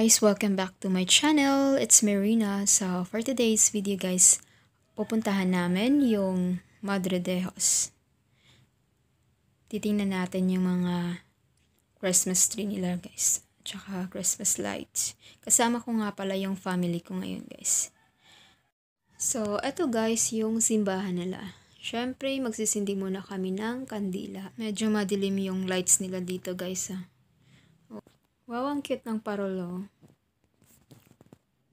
guys! Welcome back to my channel. It's Marina. So, for today's video guys, pupuntahan namin yung Madre de Dios. Titingnan natin yung mga Christmas tree nila guys. Tsaka Christmas lights. Kasama ko nga pala yung family ko ngayon guys. So, eto guys yung simbahan nila. Syempre, magsisindi muna kami ng kandila. Medyo madilim yung lights nila dito guys ha. Wow, ang cute ng parolo.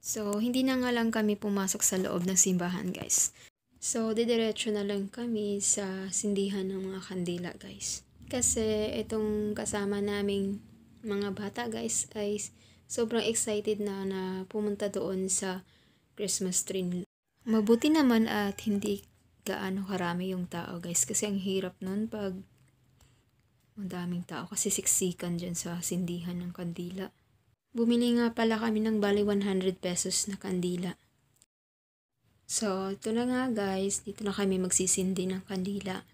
So, hindi na nga lang kami pumasok sa loob ng simbahan, guys. So, didiretso na lang kami sa sindihan ng mga kandila, guys. Kasi, itong kasama naming mga bata, guys, ay sobrang excited na pumunta doon sa Christmas tree nila. Mabuti naman at hindi gaano karami yung tao, guys. Kasi ang hirap nun pag ang daming tao kasi siksikan dyan sa sindihan ng kandila. Bumili nga pala kami ng bali 100 pesos na kandila. So, ito na nga guys. Dito na kami magsisindi ng kandila.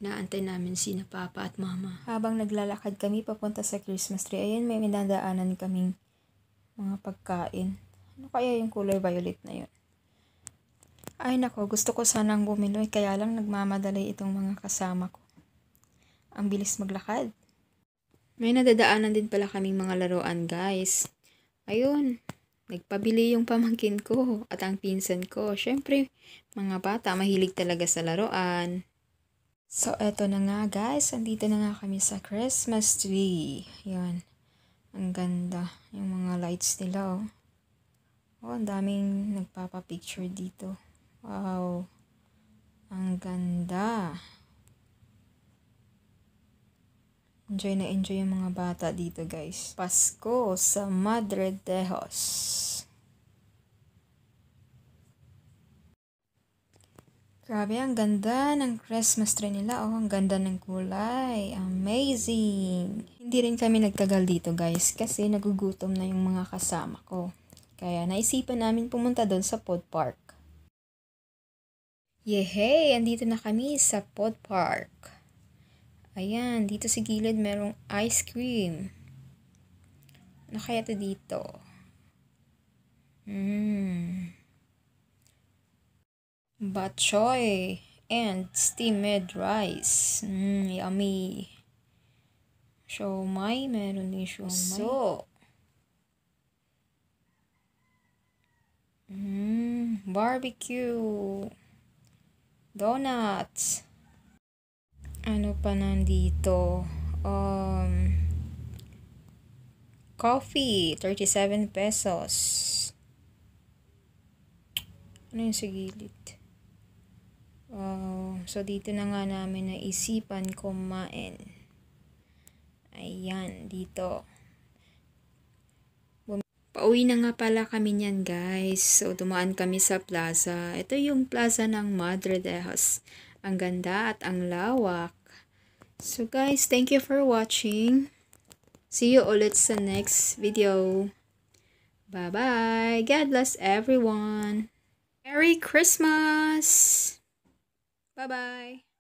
Naantay namin sina papa at mama. Habang naglalakad kami papunta sa Christmas tree, ayan may minadaanan kaming mga pagkain. Ano kaya yung kulay violet na yun? Ay nako, gusto ko sanang bumili kaya lang nagmamadali itong mga kasama ko. Ang bilis maglakad. May nadadaanan din pala kaming mga laruan guys. Ayun, nagpabili yung pamangkin ko at ang pinsan ko. Syempre, mga bata mahilig talaga sa laruan. So, eto na nga guys. Andito na nga kami sa Christmas tree. Yan. Ang ganda. Yung mga lights nila oh. Oh, ang daming nagpapapicture dito. Wow. Ang ganda. Enjoy na enjoy yung mga bata dito guys. Pasko sa Madre de Dios. Grabe, ang ganda ng Christmas tree nila. Oh, ang ganda ng kulay. Amazing! Hindi rin kami nagtagal dito guys kasi nagugutom na yung mga kasama ko. Kaya naisipan namin pumunta doon sa Pod Park. Yehey! Andito na kami sa Pod Park. Ayan, dito sa gilid merong ice cream. Ano kaya ito dito? Bok choy and steamed rice. Yummy. Siomai, meron din siomai. Barbecue. Donuts. Ano pa nandito? Coffee, 37 pesos. Ano yung sa gilid? So dito na nga namin naisipan kumain. Ayan, dito. Pauwi na nga pala kami niyan guys. So dumaan kami sa plaza. Ito yung plaza ng Madre de Dios. Ang ganda at ang lawak. So guys, thank you for watching. See you ulit sa next video. Bye-bye. God bless everyone. Merry Christmas. Bye-bye.